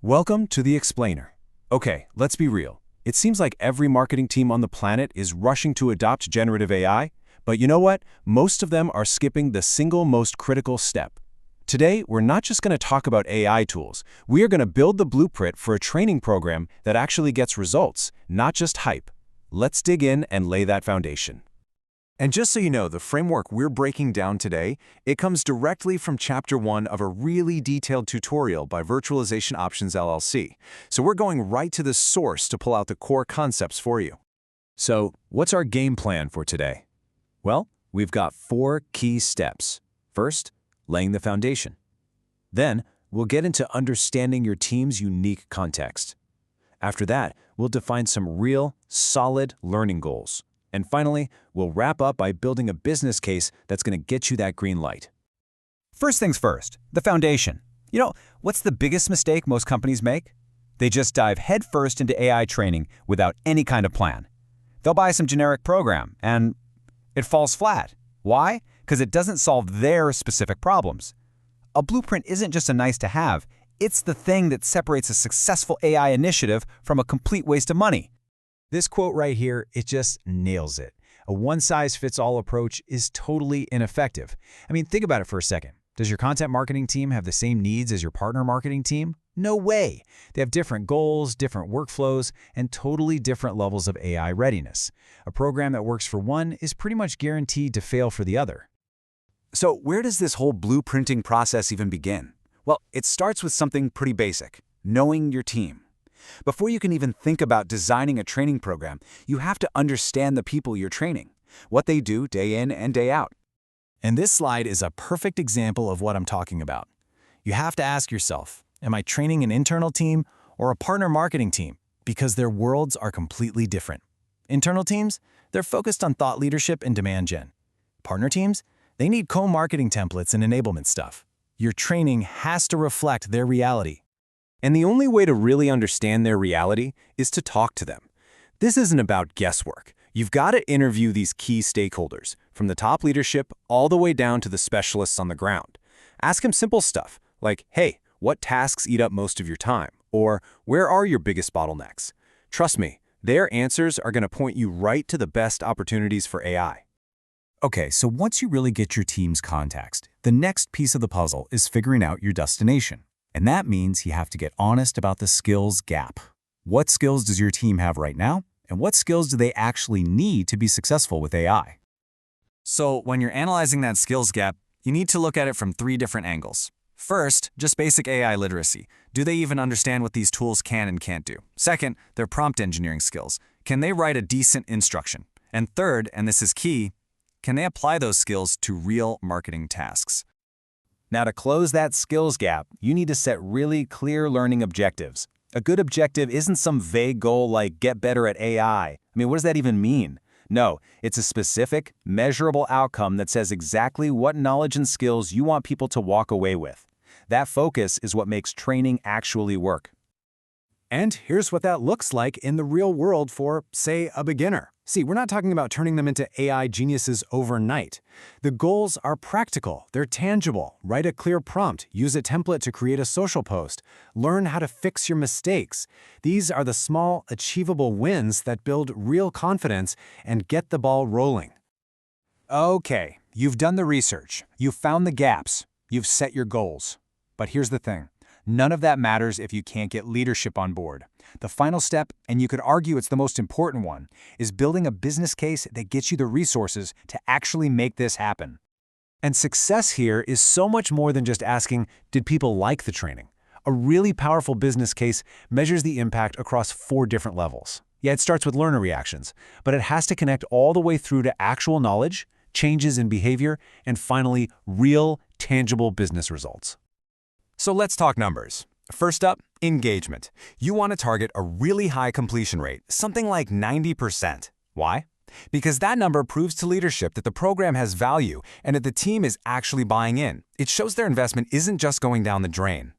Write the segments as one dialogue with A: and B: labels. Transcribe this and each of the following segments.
A: Welcome to the Explainer. Okay, let's be real. It seems like every marketing team on the planet is rushing to adopt generative AI, but you know what? Most of them are skipping the single most critical step. Today, we're not just going to talk about AI tools. We are going to build the blueprint for a training program that actually gets results, not just hype. Let's dig in and lay that foundation. And just so you know, the framework we're breaking down today, it comes directly from Chapter 1 of a really detailed tutorial by Virtualization Options LLC. So we're going right to the source to pull out the core concepts for you. So, what's our game plan for today? Well, we've got 4 key steps. First, laying the foundation. Then, we'll get into understanding your team's unique context. After that, we'll define some real, solid learning goals. And finally, we'll wrap up by building a business case that's going to get you that green light.
B: First things first, the foundation. You know, what's the biggest mistake most companies make? They just dive headfirst into AI training without any kind of plan. They'll buy some generic program, and it falls flat. Why? Because it doesn't solve their specific problems. A blueprint isn't just a nice-to-have. It's the thing that separates a successful AI initiative from a complete waste of money. This quote right here, it just nails it. A one-size-fits-all approach is totally ineffective. I mean, think about it for a second. Does your content marketing team have the same needs as your partner marketing team? No way. They have different goals, different workflows, and totally different levels of AI readiness. A program that works for one is pretty much guaranteed to fail for the other.
C: So where does this whole blueprinting process even begin? Well, it starts with something pretty basic, knowing your team. Before you can even think about designing a training program, you have to understand the people you're training, what they do day in and day out.
A: And this slide is a perfect example of what I'm talking about. You have to ask yourself, am I training an internal team or a partner marketing team? Because their worlds are completely different. Internal teams, they're focused on thought leadership and demand gen. Partner teams, they need co-marketing templates and enablement stuff. Your training has to reflect their reality. And the only way to really understand their reality is to talk to them. This isn't about guesswork. You've got to interview these key stakeholders, from the top leadership all the way down to the specialists on the ground. Ask them simple stuff, like, hey, what tasks eat up most of your time? Or, where are your biggest bottlenecks? Trust me, their answers are going to point you right to the best opportunities for AI.
B: Okay, so once you really get your team's context, the next piece of the puzzle is figuring out your destination. And that means you have to get honest about the skills gap. What skills does your team have right now? And what skills do they actually need to be successful with AI?
D: So when you're analyzing that skills gap, you need to look at it from 3 different angles. First, just basic AI literacy. Do they even understand what these tools can and can't do? Second, their prompt engineering skills. Can they write a decent instruction? And third, and this is key, can they apply those skills to real marketing tasks?
A: Now, to close that skills gap, you need to set really clear learning objectives. A good objective isn't some vague goal like get better at AI. I mean, what does that even mean? No, it's a specific, measurable outcome that says exactly what knowledge and skills you want people to walk away with. That focus is what makes training actually work.
C: And here's what that looks like in the real world for, say, a beginner. See, we're not talking about turning them into AI geniuses overnight. The goals are practical, they're tangible. Write a clear prompt, use a template to create a social post, learn how to fix your mistakes. These are the small, achievable wins that build real confidence and get the ball rolling.
A: Okay, you've done the research, you've found the gaps, you've set your goals. But here's the thing. None of that matters if you can't get leadership on board. The final step, and you could argue it's the most important one, is building a business case that gets you the resources to actually make this happen. And success here is so much more than just asking, did people like the training? A really powerful business case measures the impact across 4 different levels. Yeah, it starts with learner reactions, but it has to connect all the way through to actual knowledge, changes in behavior, and finally, real, tangible business results.
D: So let's talk numbers. First up, engagement. You want to target a really high completion rate, something like 90%. Why? Because that number proves to leadership that the program has value and that the team is actually buying in. It shows their investment isn't just going down the drain.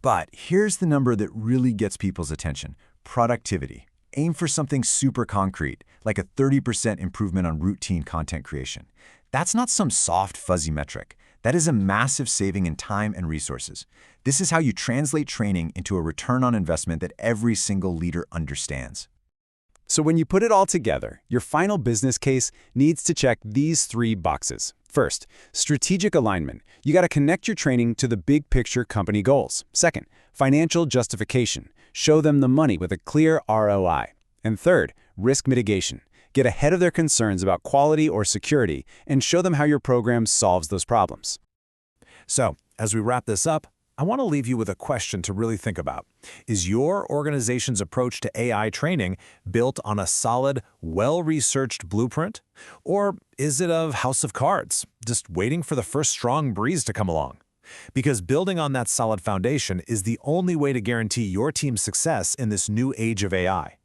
C: But here's the number that really gets people's attention: productivity. Aim for something super concrete, like a 30% improvement on routine content creation. That's not some soft, fuzzy metric.
E: That is a massive saving in time and resources. This is how you translate training into a return on investment that every single leader understands.
A: So when you put it all together, your final business case needs to check these 3 boxes. First, strategic alignment. You got to connect your training to the big picture company goals. Second, financial justification. Show them the money with a clear ROI. And third, risk mitigation. Get ahead of their concerns about quality or security and show them how your program solves those problems.
C: So, as we wrap this up, I want to leave you with a question to really think about. Is your organization's approach to AI training built on a solid, well-researched blueprint? Or is it a house of cards, just waiting for the first strong breeze to come along? Because building on that solid foundation is the only way to guarantee your team's success in this new age of AI.